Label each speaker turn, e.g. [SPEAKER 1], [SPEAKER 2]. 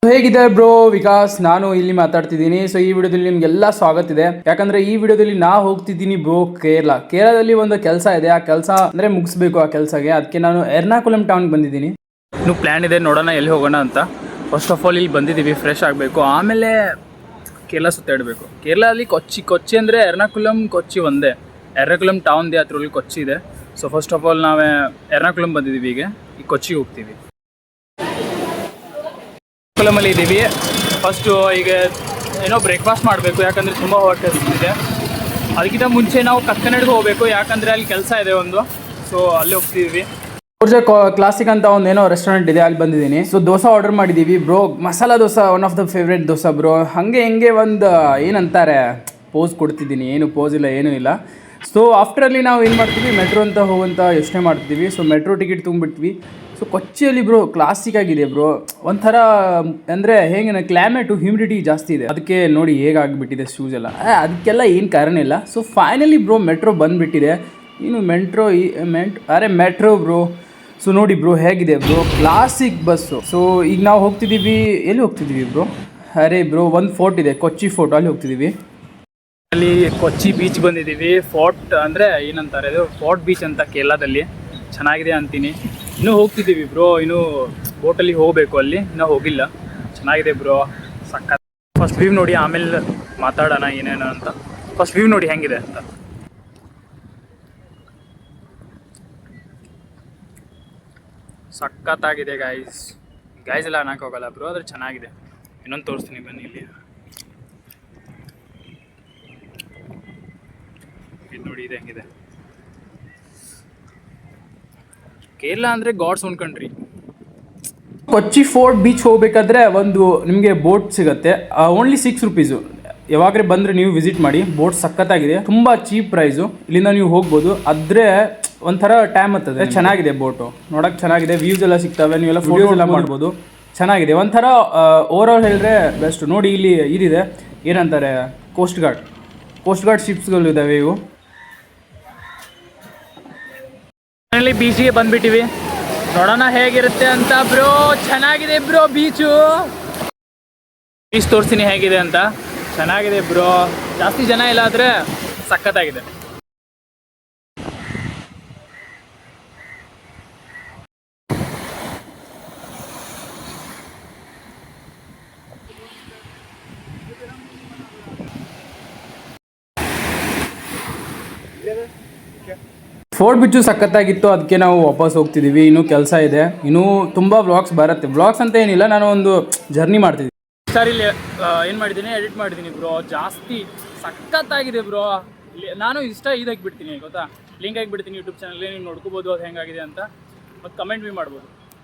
[SPEAKER 1] ಹೇಗಿದೆ ಬ್ರೋ ವಿಕಾಸ್, ನಾನು ಇಲ್ಲಿ ಮಾತಾಡ್ತಿದ್ದೀನಿ. ಸೊ ಈ ವಿಡಿಯೋದಲ್ಲಿ ನಿಮ್ಗೆಲ್ಲ ಸ್ವಾಗತ ಇದೆ. ಯಾಕಂದ್ರೆ ಈ ವಿಡಿಯೋದಲ್ಲಿ ನಾ ಹೋಗ್ತಿದ್ದೀನಿ ಬ್ರೋ ಕೇರಳದಲ್ಲಿ ಒಂದು ಕೆಲಸ ಇದೆ. ಆ ಕೆಲಸ ಅಂದ್ರೆ ಮುಗಿಸ್ಬೇಕು. ಆ ಕೆಲಸಗೆ ಅದಕ್ಕೆ ನಾನು ಎರ್ನಾಕುಲಂ ಟೌನ್ ಬಂದಿದ್ದೀನಿ. ಇನ್ನು ಪ್ಲಾನ್ ಇದೆ, ನೋಡೋಣ ಎಲ್ಲಿ ಹೋಗೋಣ ಅಂತ. ಫಸ್ಟ್ ಆಫ್ ಆಲ್ ಇಲ್ಲಿ ಬಂದಿದ್ದೀವಿ, ಫ್ರೆಶ್ ಆಗಬೇಕು, ಆಮೇಲೆ ಕೇರಳ ಸುತ್ತಾಡಬೇಕು. ಕೇರಳದಲ್ಲಿ ಕೊಚ್ಚಿ ಅಂದರೆ ಎರ್ನಾಕುಲಂ ಕೊಚ್ಚಿ ಒಂದೇ. ಎರ್ನಾಕುಲಂ ಟೌನ್ ಇದೆ, ಅದರಲ್ಲಿ ಕೊಚ್ಚಿ ಇದೆ. ಸೊ ಫಸ್ಟ್ ಆಫ್ ಆಲ್ ನಾವೇ ಎರ್ನಾಕುಲಂ ಬಂದಿದ್ದೀವಿ. ಈಗ ಕೊಚ್ಚಿಗೆ ಹೋಗ್ತೀವಿ. ಎರ್ನಾಕುಲಮಲ್ಲಿ ಇದ್ದೀವಿ. ಫಸ್ಟು ಈಗ ಏನೋ ಬ್ರೇಕ್ಫಾಸ್ಟ್ ಮಾಡಬೇಕು, ಯಾಕಂದರೆ ತುಂಬ ಹೊಟ್ಟೆ ಇದೆ. ಅದಕ್ಕಿಂತ ಮುಂಚೆ ನಾವು ಕಕ್ಕನಡಿಗೆ ಹೋಗಬೇಕು, ಯಾಕಂದರೆ ಅಲ್ಲಿ ಕೆಲಸ ಇದೆ ಒಂದು. ಸೊ ಅಲ್ಲಿ ಹೋಗ್ತಿದ್ದೀವಿ. ಕ್ಲಾಸಿಕ್ ಅಂತ ಒಂದು ಏನೋ ರೆಸ್ಟೋರೆಂಟ್ ಇದೆ, ಅಲ್ಲಿ ಬಂದಿದ್ದೀನಿ. ಸೊ ದೋಸೆ ಆರ್ಡರ್ ಮಾಡಿದ್ದೀವಿ bro. Masala dosa one of the favourite dosa bro. ಹಾಗೆ ಒಂದು ಏನಂತಾರೆ ಪೋಸ್ ಕೊಡ್ತಿದ್ದೀನಿ. ಏನು ಪೋಸ್ ಇಲ್ಲ, ಏನೂ ಇಲ್ಲ. ಸೊ ಆಫ್ಟರಲ್ಲಿ ನಾವು ಏನು ಮಾಡ್ತೀವಿ, ಮೆಟ್ರೋ ಅಂತ ಹೋಗುವಂಥ ಯೋಚನೆ ಮಾಡ್ತೀವಿ. ಸೊ ಮೆಟ್ರೋ ಟಿಕೆಟ್ ತುಂಬಿಟ್ವಿ. ಸೊ ಕೊಚ್ಚಿಯಲ್ಲಿ ಬ್ರೋ ಕ್ಲಾಸಿಕ್ ಆಗಿದೆ ಬ್ರೋ. ಒಂಥರ ಅಂದರೆ ಹೇಗೆ ಕ್ಲೈಮೇಟು ಹ್ಯೂಮಿಡಿಟಿ ಜಾಸ್ತಿ ಇದೆ, ಅದಕ್ಕೆ ನೋಡಿ ಹೇಗಾಗಿಬಿಟ್ಟಿದೆ ಶೂಸ್ ಎಲ್ಲ. ಅದಕ್ಕೆಲ್ಲ ಏನು ಕಾರಣ ಇಲ್ಲ. ಸೊ ಫೈನಲಿ ಬ್ರೋ ಮೆಟ್ರೋ ಬಂದುಬಿಟ್ಟಿದೆ. ಇನ್ನು ಮೆಟ್ರೋ ಬ್ರೋ. ಸೊ ನೋಡಿ ಬ್ರೋ ಹೇಗಿದೆ ಬ್ರೋ, ಕ್ಲಾಸಿಕ್ ಬಸ್ಸು. ಸೊ ಈಗ ನಾವು ಹೋಗ್ತಿದ್ದೀವಿ, ಎಲ್ಲಿ ಹೋಗ್ತಿದ್ದೀವಿ ಬ್ರೋ? ಅರೆ ಬ್ರೋ, ಒಂದು ಫೋರ್ಟ್ ಇದೆ, ಕೊಚ್ಚಿ ಫೋರ್ಟ್, ಅಲ್ಲಿ ಹೋಗ್ತಿದ್ದೀವಿ. ಅಲ್ಲಿ ಕೊಚ್ಚಿ ಬೀಚ್ ಬಂದಿದ್ದೀವಿ. ಫೋರ್ಟ್ ಅಂದರೆ ಏನಂತಾರೆ, ಇದು ಫೋರ್ಟ್ ಬೀಚ್ ಅಂತ ಕೇರಳದಲ್ಲಿ. ಚೆನ್ನಾಗಿದೆ ಅಂತೀನಿ. ಇನ್ನೂ ಹೋಗ್ತಿದ್ದೀವಿ ಬ್ರೋ, ಇನ್ನೂ ಬೋಟಲ್ಲಿ ಹೋಗಬೇಕು, ಅಲ್ಲಿ ಇನ್ನೂ ಹೋಗಿಲ್ಲ. ಚೆನ್ನಾಗಿದೆ ಬ್ರೋ, ಸಕ್ಕ. ಫಸ್ಟ್ ವ್ಯೂ ನೋಡಿ, ಆಮೇಲೆ ಮಾತಾಡೋಣ ಏನೇನು ಅಂತ. ಫಸ್ಟ್ ವ್ಯೂ ನೋಡಿ ಹೆಂಗಿದೆ ಅಂತ. ಸಖತ್ತಾಗಿದೆ ಗೈಸ್ ಎಲ್ಲ ಅನ್ನೋಕ್ಕೋಗಲ್ಲ ಬ್ರೋ, ಆದರೆ ಚೆನ್ನಾಗಿದೆ. ಇನ್ನೊಂದು ತೋರಿಸ್ತೀನಿ ಬನ್ನಿ. ಇಲ್ಲಿ ಇದು ನೋಡಿ, ಇದು ಹೆಂಗಿದೆ. ಕೇರಳ ಅಂದರೆ ಗಾಡ್ಸ್ ಓನ್ ಕಂಟ್ರಿ. ಕೊಚ್ಚಿ ಫೋರ್ಟ್ ಬೀಚ್ ಹೋಗ್ಬೇಕಾದ್ರೆ ಒಂದು ನಿಮಗೆ ಬೋಟ್ ಸಿಗುತ್ತೆ, ಓನ್ಲಿ 6 ರೂಪೀಸು. ಯಾವಾಗಲೇ ಬಂದರೆ ನೀವು ವಿಸಿಟ್ ಮಾಡಿ. ಬೋಟ್ ಸಖತ್ತಾಗಿದೆ, ತುಂಬ ಚೀಪ್ ಪ್ರೈಸು. ಇಲ್ಲಿಂದ ನೀವು ಹೋಗ್ಬೋದು. ಆದರೆ ಒಂಥರ ಟೈಮ್ ಆಗ್ತದೆ. ಚೆನ್ನಾಗಿದೆ ಬೋಟು, ನೋಡೋಕೆ ಚೆನ್ನಾಗಿದೆ. ವ್ಯೂಸ್ ಎಲ್ಲ ಸಿಗ್ತವೆ, ನೀವೆಲ್ಲ ಫೋಟೋಸ್ ಎಲ್ಲ ಮಾಡ್ಬೋದು. ಚೆನ್ನಾಗಿದೆ. ಒಂಥರ ಓವರ್ ಆಲ್ ಹೇಳಿದ್ರೆ ಬೆಸ್ಟ್. ನೋಡಿ ಇಲ್ಲಿ ಇದಿದೆ, ಏನಂತಾರೆ, ಕೋಸ್ಟ್ ಗಾರ್ಡ್ ಶಿಪ್ಸ್ಗಳು ಇದ್ದಾವೆ ಇವು. ಬೀಚಿಗೆ ಬಂದ್ಬಿಟ್ಟಿವಿ, ನೋಡೋಣ ಹೇಗಿರುತ್ತೆ ಅಂತ ಬ್ರೋ. ಚೆನ್ನಾಗಿದೆ ಬ್ರೋ ಬೀಚ್ ತೋರಿಸ್ತೀನಿ ಹೇಗಿದೆ ಅಂತ. ಚೆನ್ನಾಗಿದೆ ಬ್ರೋ, ಜಾಸ್ತಿ ಜನ ಇಲ್ಲ, ಆದರೆ ಸಖತ್ತಾಗಿದೆ. ಫೋರ್ಟ್ ಬೀಚು ಸಖತ್ತಾಗಿತ್ತು, ಅದಕ್ಕೆ ನಾವು ವಾಪಸ್ ಹೋಗ್ತಿದ್ದೀವಿ. ಇನ್ನೂ ಕೆಲಸ ಇದೆ, ಇನ್ನೂ ತುಂಬ ವ್ಲಾಗ್ಸ್ ಬರುತ್ತೆ. ವ್ಲಾಗ್ಸ್ ಅಂತ ಏನಿಲ್ಲ, ನಾನು ಒಂದು ಜರ್ನಿ ಮಾಡ್ತಿದ್ದೀನಿ. ಸರ್ ಇಲ್ಲಿ ಏನು ಮಾಡಿದ್ದೀನಿ, ಎಡಿಟ್ ಮಾಡಿದ್ದೀನಿ ಬ್ರೋ. ಜಾಸ್ತಿ ಸಖತ್ತಾಗಿದೆ ಬ್ರೋ. ನಾನು ಇದಾಗಿಬಿಡ್ತೀನಿ ಗೊತ್ತಾ, ಲಿಂಕ್ ಆಗಿಬಿಡ್ತೀನಿ ಯೂಟ್ಯೂಬ್ ಚಾನಲ್ಗೆ. ನೀವು ನೋಡ್ಕೋಬೋದು ಅದು ಹೆಂಗಾಗಿದೆ ಅಂತ, ಮತ್ತು ಕಮೆಂಟ್ ಭೀ ಮಾಡ್ಬೋದು.